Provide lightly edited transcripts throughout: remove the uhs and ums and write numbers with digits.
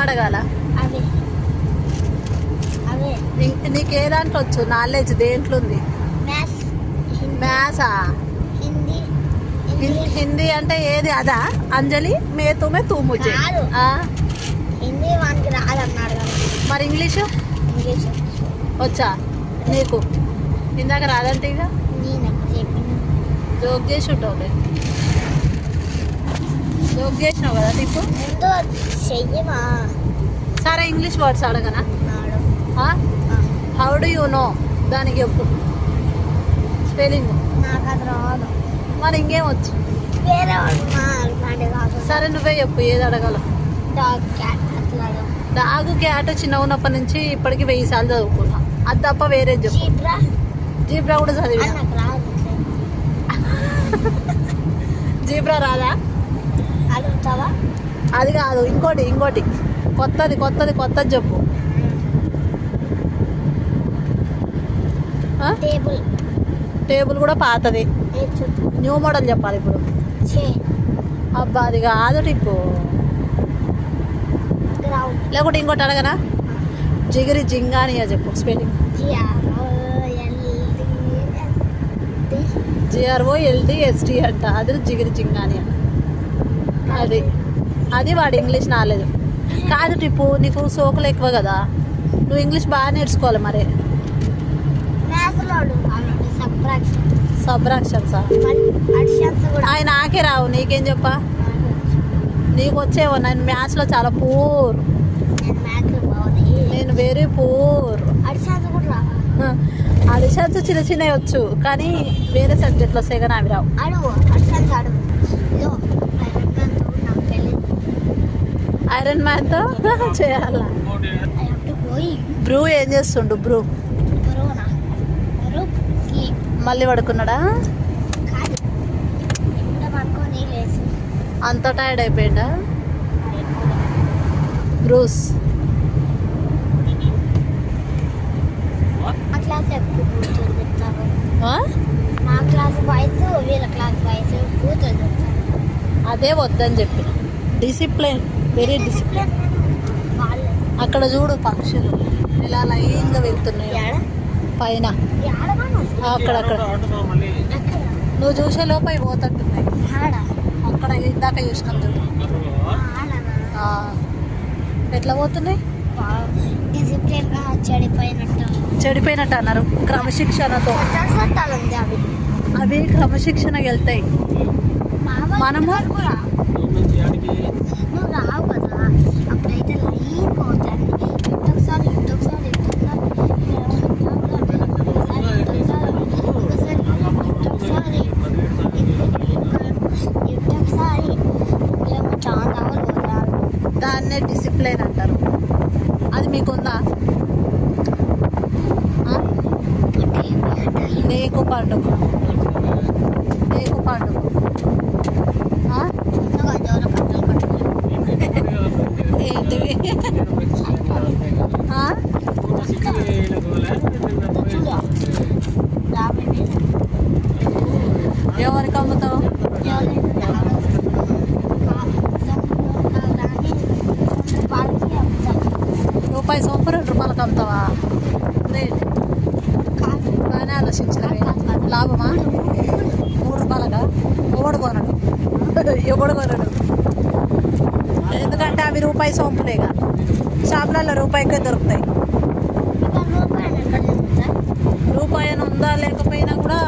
అడగాల? నీకు ఏ దాంట్లో వచ్చు నాలెడ్జ్? దేంట్లో ఉంది? మ్యాథ్సా? హిందీ అంటే ఏది? అదా అంజలి మే తుమే తూ ముజే. మరి ఇంగ్లీషు వచ్చా నీకు? ఇందాక రాదంటే ఇక జోక్ చేసి ఉంటావులే. జోక్ చేసినావు కదా నీకు. సరే ఇంగ్లీష్ వర్డ్స్ అడగనా? హౌ డు యూ నో దానికి చెప్పు స్పెల్లింగ్. మరి ఇంకేం వచ్చు? సరే నువ్వే చెప్పు ఏది అడగాల. డాగు క్యాట్ చిన్న ఉన్నప్పటి నుంచి ఇప్పటికి 1000 సార్లు చదువుకున్నా. అది తప్ప వేరే చెప్పు. జీబ్రా కూడా చదివినా. జీబ్రా రాదా? అది కాదు, ఇంకోటి కొత్తది చెప్పు. టేబుల్ కూడా పాతది. న్యూ మోడల్ చెప్పాలి ఇప్పుడు. అబ్బా అది కాదు టిప్పు. లేకుంటే ఇంకోటి అడగనా? జిగిరి జింగానియా చెప్పు స్పెల్లింగ్. GROLDST అంట. అది జిగిరి జింగానియా. అది వాడు ఇంగ్లీష్ నాలేదు. కాదు టిప్పు, నీకు సోకులు ఎక్కువ కదా, నువ్వు ఇంగ్లీష్ బాగా నేర్చుకోవాలి. మరి సబ్ట్రాక్షన్సా? అవి నాకే రావు, నీకేం చెప్పా? నీకు వచ్చేవో. నేను మ్యాథ్స్లో చాలా పూర్. నేను వెరీ పూర్. అడిషన్స్ చిన్న చిన్నవి వచ్చు, కానీ వేరే సబ్జెక్ట్లో వస్తాయి కానీ అవి రావు. ఐరన్ మ్యాన్తో చేయాలా? బ్రూ ఏం చేస్తుండు? బ్రూ మళ్ళీ పడుకున్నాడా? అంత టైర్డ్ అయిపోయిందా బ్రూస్? అదే వద్దని చెప్పిన. Discipline, very discipline. అక్కడ చూడు పక్షులు ఇలా లైన్గా వెళ్తున్నాయి పైన. అక్కడక్కడ నువ్వు చూసే లోపు అవి పోతుంటున్నాయి. అక్కడ ఇందాక చూసినాం చూడు ఎట్లా పోతున్నాయి. చెడిపోయినట్టు అన్నారు. క్రమశిక్షణతో అవి క్రమశిక్షణకి వెళ్తాయి. మనము రావు కదా అప్పుడైతే లైన్ పోతాయి. దాన్నే డిసిప్లైన్ అంటారు. అది మీకుందా? రేకు పండుగ ఏంటివి? ఎవరికి అమ్ముతావు? రూపాయి సోపు 2 రూపాయలకు అమ్ముతావా? బాగానే ఆలోచించలేవే. లాభమా? 3 రూపాయలకా? ఎవడు కొనడు. ఎందుకంటే అవి రూపాయి సోంపులేగా. షాపులలో రూపాయికే దొరుకుతాయి. రూపాయి అని ఉందా లేకపోయినా కూడా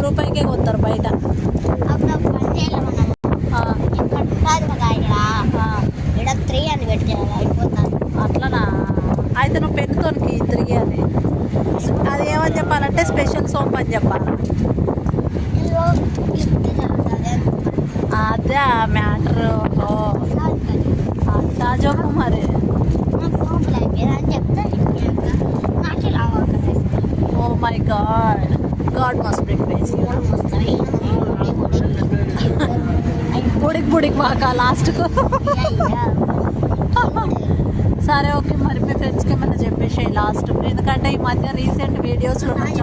రూపాయికే కొంటారు బయట. అట్లనా? అయితే నువ్వు పెన్నుతోనికి 3 అని. అది ఏమని చెప్పాలంటే స్పెషల్ సోప్ అని చెప్పాలి. అదే మ్యాటర్. అంతా చెప్పు మరి. Oh my God, God must be crazy. బుడికి మాకా లాస్ట్కు. సరే ఓకే, మరి మీ ఫ్రెండ్స్కి ఏమైనా చెప్పేసాయి లాస్ట్. ఎందుకంటే ఈ మధ్య రీసెంట్ వీడియోస్లో అది